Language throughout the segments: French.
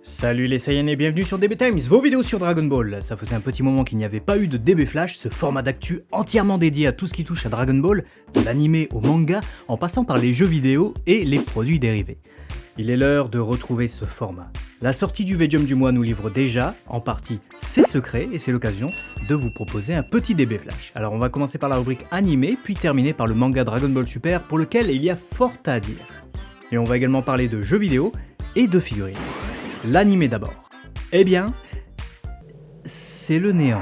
Salut les Saiyans et bienvenue sur DB Times, vos vidéos sur Dragon Ball. Ça faisait un petit moment qu'il n'y avait pas eu de DB Flash, ce format d'actu entièrement dédié à tout ce qui touche à Dragon Ball, de l'animé au manga, en passant par les jeux vidéo et les produits dérivés. Il est l'heure de retrouver ce format. La sortie du V-Jump du mois nous livre déjà, en partie, ses secrets, et c'est l'occasion de vous proposer un petit DB Flash. Alors on va commencer par la rubrique animé, puis terminer par le manga Dragon Ball Super, pour lequel il y a fort à dire. Et on va également parler de jeux vidéo et de figurines. L'animé d'abord. Eh bien, c'est le néant.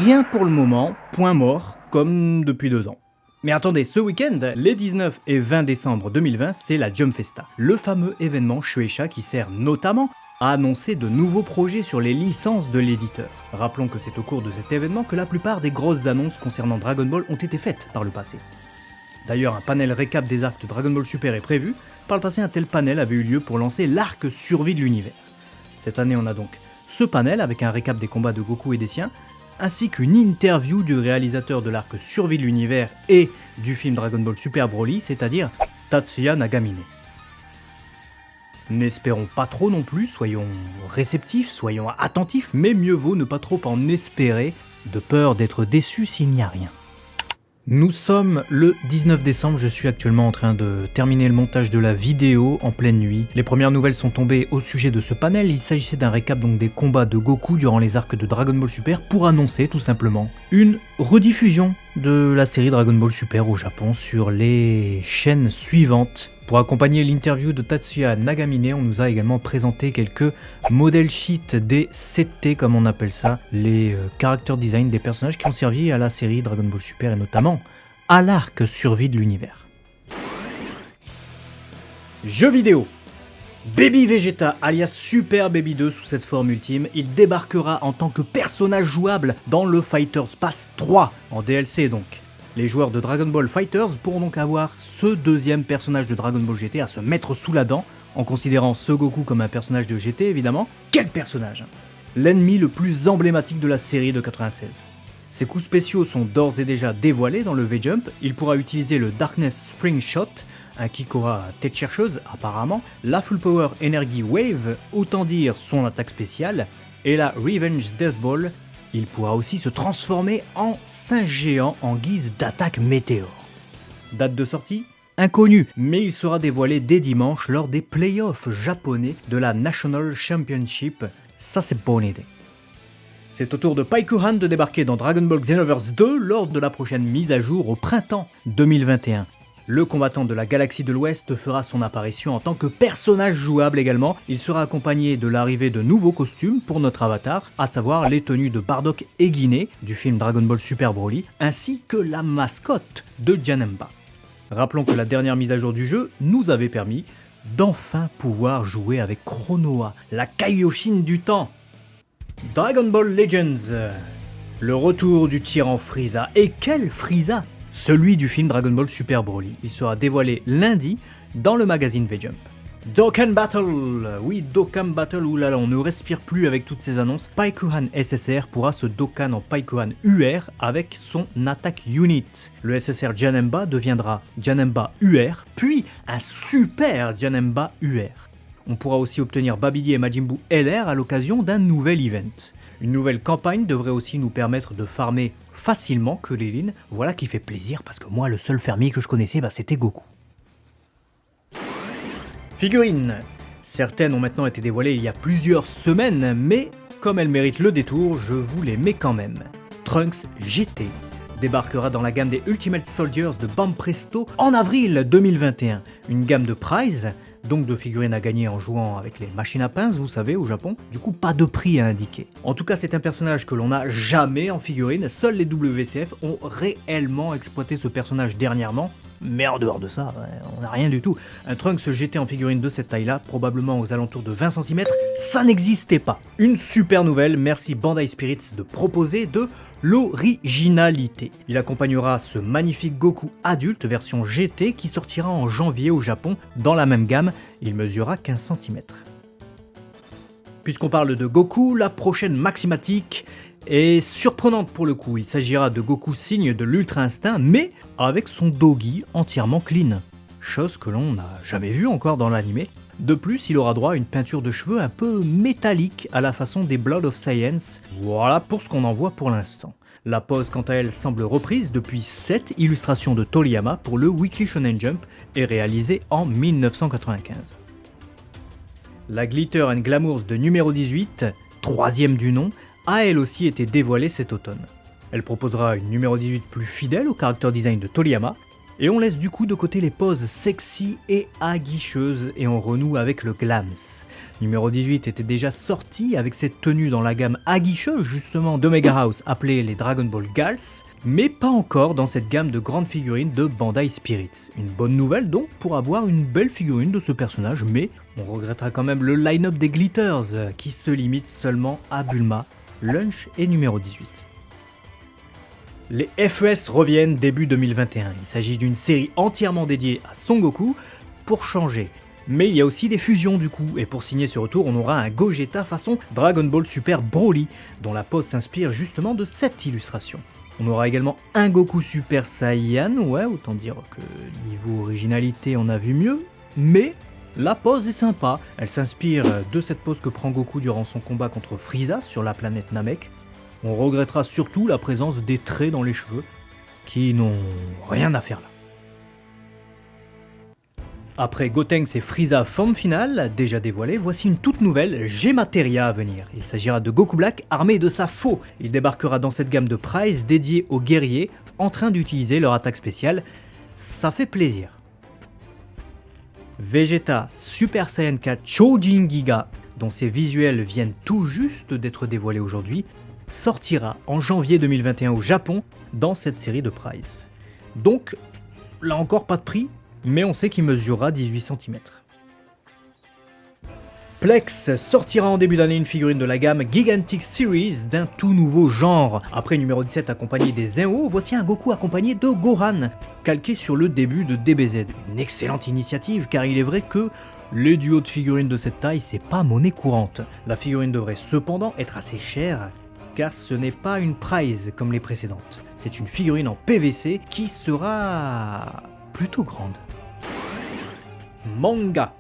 Rien pour le moment, point mort, comme depuis 2 ans. Mais attendez, ce week-end, les 19 et 20 décembre 2020, c'est la Jump Festa, le fameux événement Shueisha qui sert notamment à annoncer de nouveaux projets sur les licences de l'éditeur. Rappelons que c'est au cours de cet événement que la plupart des grosses annonces concernant Dragon Ball ont été faites par le passé. D'ailleurs, un panel récap des arcs de Dragon Ball Super est prévu. Par le passé, un tel panel avait eu lieu pour lancer l'arc survie de l'univers. Cette année, on a donc ce panel avec un récap des combats de Goku et des siens, ainsi qu'une interview du réalisateur de l'arc survie de l'univers et du film Dragon Ball Super Broly, c'est-à-dire Tatsuya Nagamine. N'espérons pas trop non plus, soyons réceptifs, soyons attentifs, mais mieux vaut ne pas trop en espérer, de peur d'être déçus s'il n'y a rien. Nous sommes le 19 décembre, je suis actuellement en train de terminer le montage de la vidéo en pleine nuit. Les premières nouvelles sont tombées au sujet de ce panel, il s'agissait d'un récap donc des combats de Goku durant les arcs de Dragon Ball Super pour annoncer tout simplement une rediffusion de la série Dragon Ball Super au Japon sur les chaînes suivantes. Pour accompagner l'interview de Tatsuya Nagamine, on nous a également présenté quelques model sheets des CT comme on appelle ça, les character design des personnages qui ont servi à la série Dragon Ball Super et notamment à l'arc survie de l'univers. Jeux vidéo. Baby Vegeta alias Super Baby 2 sous cette forme ultime, il débarquera en tant que personnage jouable dans le Fighters Pass 3, en DLC donc. Les joueurs de Dragon Ball Fighters pourront donc avoir ce deuxième personnage de Dragon Ball GT à se mettre sous la dent, en considérant ce Goku comme un personnage de GT évidemment. Quel personnage! L'ennemi le plus emblématique de la série de 96. Ses coups spéciaux sont d'ores et déjà dévoilés dans le V-Jump, il pourra utiliser le Darkness Spring Shot, un kick aura tête chercheuse apparemment, la Full Power Energy Wave, autant dire son attaque spéciale, et la Revenge Death Ball. Il pourra aussi se transformer en singe géant en guise d'attaque météore. Date de sortie? Inconnue, mais il sera dévoilé dès dimanche lors des playoffs japonais de la National Championship. Ça c'est bonne idée. C'est au tour de Paikuhan de débarquer dans Dragon Ball Xenoverse 2 lors de la prochaine mise à jour au printemps 2021. Le combattant de la galaxie de l'Ouest fera son apparition en tant que personnage jouable également. Il sera accompagné de l'arrivée de nouveaux costumes pour notre avatar, à savoir les tenues de Bardock et Guinée du film Dragon Ball Super Broly, ainsi que la mascotte de Janemba. Rappelons que la dernière mise à jour du jeu nous avait permis d'enfin pouvoir jouer avec Chronoa, la Kaioshin du temps. Dragon Ball Legends, le retour du tyran Frieza. Et quel Frieza! Celui du film Dragon Ball Super Broly. Il sera dévoilé lundi dans le magazine V-Jump. Dokkan Battle. Oui, Dokkan Battle, oulala, on ne respire plus avec toutes ces annonces. Paikuhan SSR pourra se Dokkan en Paikuhan UR avec son attaque unit. Le SSR Janemba deviendra Janemba UR, puis un super Janemba UR. On pourra aussi obtenir Babidi et Majin Buu LR à l'occasion d'un nouvel event. Une nouvelle campagne devrait aussi nous permettre de farmer facilement Krillin, voilà qui fait plaisir parce que moi le seul fermier que je connaissais c'était Goku. Figurines. Certaines ont maintenant été dévoilées il y a plusieurs semaines, mais comme elles méritent le détour, je vous les mets quand même. Trunks GT débarquera dans la gamme des Ultimate Soldiers de Banpresto en avril 2021. Une gamme de prize, donc de figurines à gagner en jouant avec les machines à pince, vous savez, au Japon. Du coup, pas de prix à indiquer. En tout cas, c'est un personnage que l'on n'a jamais en figurine. Seuls les WCF ont réellement exploité ce personnage dernièrement. Mais en dehors de ça, on n'a rien du tout. Un Trunks GT en figurine de cette taille-là, probablement aux alentours de 20 cm, ça n'existait pas. Une super nouvelle, merci Bandai Spirits de proposer de l'originalité. Il accompagnera ce magnifique Goku adulte version GT qui sortira en janvier au Japon dans la même gamme, il mesurera 15 cm. Puisqu'on parle de Goku, la prochaine Maximatique est surprenante pour le coup. Il s'agira de Goku signe de l'Ultra Instinct, mais avec son Dogi entièrement clean. Chose que l'on n'a jamais vue encore dans l'anime. De plus, il aura droit à une peinture de cheveux un peu métallique à la façon des Blood of Science. Voilà pour ce qu'on en voit pour l'instant. La pose quant à elle semble reprise depuis 7 illustrations de Toriyama pour le Weekly Shonen Jump et réalisée en 1995. La Glitter and Glamours de numéro 18, troisième du nom, a elle aussi été dévoilée cet automne. Elle proposera une numéro 18 plus fidèle au character design de Toriyama, et on laisse du coup de côté les poses sexy et aguicheuses et on renoue avec le glams. Numéro 18 était déjà sorti avec cette tenue dans la gamme aguicheuse justement de Mega House appelée les Dragon Ball Gals, mais pas encore dans cette gamme de grandes figurines de Bandai Spirits. Une bonne nouvelle donc pour avoir une belle figurine de ce personnage, mais on regrettera quand même le line-up des Glitters qui se limite seulement à Bulma, Lunch et numéro 18. Les FES reviennent début 2021. Il s'agit d'une série entièrement dédiée à Son Goku pour changer. Mais il y a aussi des fusions du coup, et pour signer ce retour, on aura un Gogeta façon Dragon Ball Super Broly, dont la pose s'inspire justement de cette illustration. On aura également un Goku Super Saiyan, ouais, autant dire que niveau originalité on a vu mieux, mais la pose est sympa. Elle s'inspire de cette pose que prend Goku durant son combat contre Frieza sur la planète Namek. On regrettera surtout la présence des traits dans les cheveux, qui n'ont rien à faire là. Après Gotenks et Frieza forme finale, déjà dévoilée, voici une toute nouvelle G-Materia à venir. Il s'agira de Goku Black armé de sa faux. Il débarquera dans cette gamme de prize dédiée aux guerriers en train d'utiliser leur attaque spéciale. Ça fait plaisir. Vegeta Super Saiyan 4 Chojin Giga, dont ces visuels viennent tout juste d'être dévoilés aujourd'hui, sortira en janvier 2021 au Japon dans cette série de prize. Donc, là encore pas de prix, mais on sait qu'il mesurera 18 cm. Plex sortira en début d'année une figurine de la gamme Gigantic Series d'un tout nouveau genre. Après numéro 17 accompagné des Zen-O, voici un Goku accompagné de Gohan, calqué sur le début de DBZ. Une excellente initiative car il est vrai que les duos de figurines de cette taille c'est pas monnaie courante. La figurine devrait cependant être assez chère, car ce n'est pas une prize comme les précédentes. C'est une figurine en PVC qui sera plutôt grande. Manga.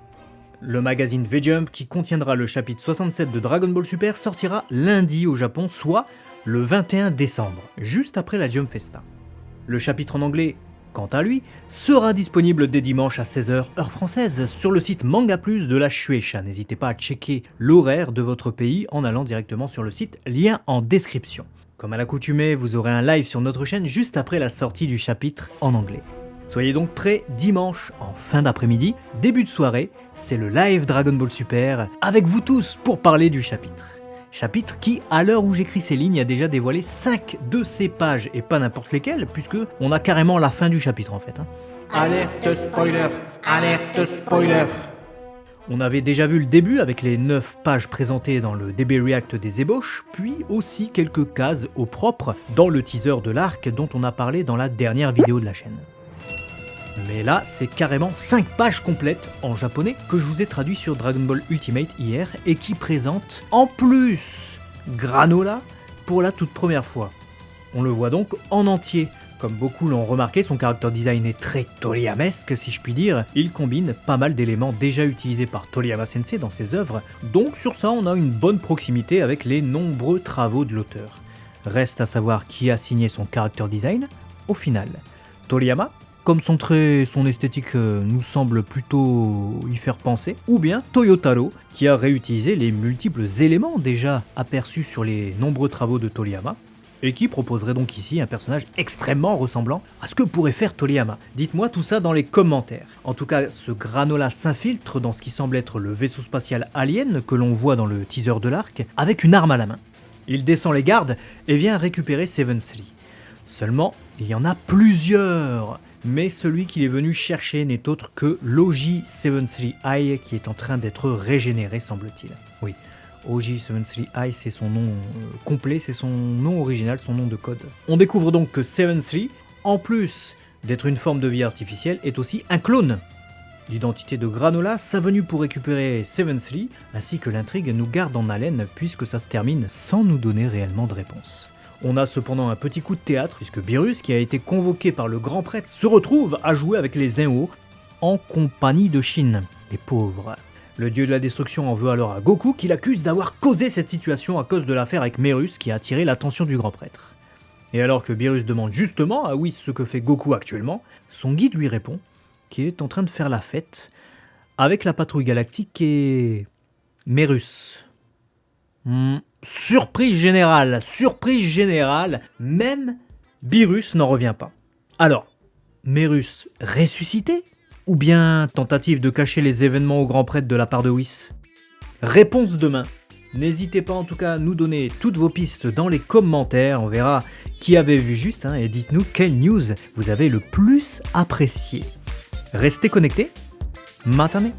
Le magazine V-Jump qui contiendra le chapitre 67 de Dragon Ball Super sortira lundi au Japon, soit le 21 décembre, juste après la Jump Festa. Le chapitre en anglais, quant à lui, sera disponible dès dimanche à 16h heure française sur le site Manga Plus de la Shueisha. N'hésitez pas à checker l'horaire de votre pays en allant directement sur le site, lien en description. Comme à l'accoutumée, vous aurez un live sur notre chaîne juste après la sortie du chapitre en anglais. Soyez donc prêts dimanche en fin d'après-midi, début de soirée, c'est le live Dragon Ball Super avec vous tous pour parler du chapitre. Chapitre qui, à l'heure où j'écris ces lignes, a déjà dévoilé 5 de ses pages, et pas n'importe lesquelles, puisque on a carrément la fin du chapitre en fait. Alerte spoiler! Alerte spoiler! On avait déjà vu le début avec les 9 pages présentées dans le DB React des ébauches, puis aussi quelques cases au propre dans le teaser de l'arc dont on a parlé dans la dernière vidéo de la chaîne. Mais là, c'est carrément 5 pages complètes en japonais que je vous ai traduit sur Dragon Ball Ultimate hier et qui présente en plus Granola pour la toute première fois. On le voit donc en entier. Comme beaucoup l'ont remarqué, son character design est très Toriyamesque si je puis dire. Il combine pas mal d'éléments déjà utilisés par Toriyama Sensei dans ses œuvres, donc sur ça on a une bonne proximité avec les nombreux travaux de l'auteur. Reste à savoir qui a signé son character design au final. Toriyama, comme son trait, son esthétique nous semble plutôt y faire penser, ou bien Toyotaro, qui a réutilisé les multiples éléments déjà aperçus sur les nombreux travaux de Toriyama, et qui proposerait donc ici un personnage extrêmement ressemblant à ce que pourrait faire Toriyama. Dites-moi tout ça dans les commentaires. En tout cas, ce Granola s'infiltre dans ce qui semble être le vaisseau spatial Alien que l'on voit dans le teaser de l'arc, avec une arme à la main. Il descend les gardes et vient récupérer Seven Three. Seulement, il y en a plusieurs, mais celui qu'il est venu chercher n'est autre que l'Oji 73i qui est en train d'être régénéré, semble-t-il. Oui, Oji 73i, c'est son nom complet, c'est son nom original, son nom de code. On découvre donc que 73, en plus d'être une forme de vie artificielle, est aussi un clone. L'identité de Granola, sa venue pour récupérer 73, ainsi que l'intrigue nous garde en haleine puisque ça se termine sans nous donner réellement de réponse. On a cependant un petit coup de théâtre puisque Beerus, qui a été convoqué par le grand prêtre, se retrouve à jouer avec les Zen-O en compagnie de Shin, les pauvres. Le dieu de la destruction en veut alors à Goku, qui l'accuse d'avoir causé cette situation à cause de l'affaire avec Mérus qui a attiré l'attention du grand prêtre. Et alors que Beerus demande justement à Whis ce que fait Goku actuellement, son guide lui répond qu'il est en train de faire la fête avec la patrouille galactique et Mérus. Surprise générale, même Beerus n'en revient pas. Alors, Mérus ressuscité ? Ou bien tentative de cacher les événements au grand prêtre de la part de Whis ? Réponse demain. N'hésitez pas en tout cas à nous donner toutes vos pistes dans les commentaires, on verra qui avait vu juste, et dites-nous quelle news vous avez le plus apprécié. Restez connectés, Matane.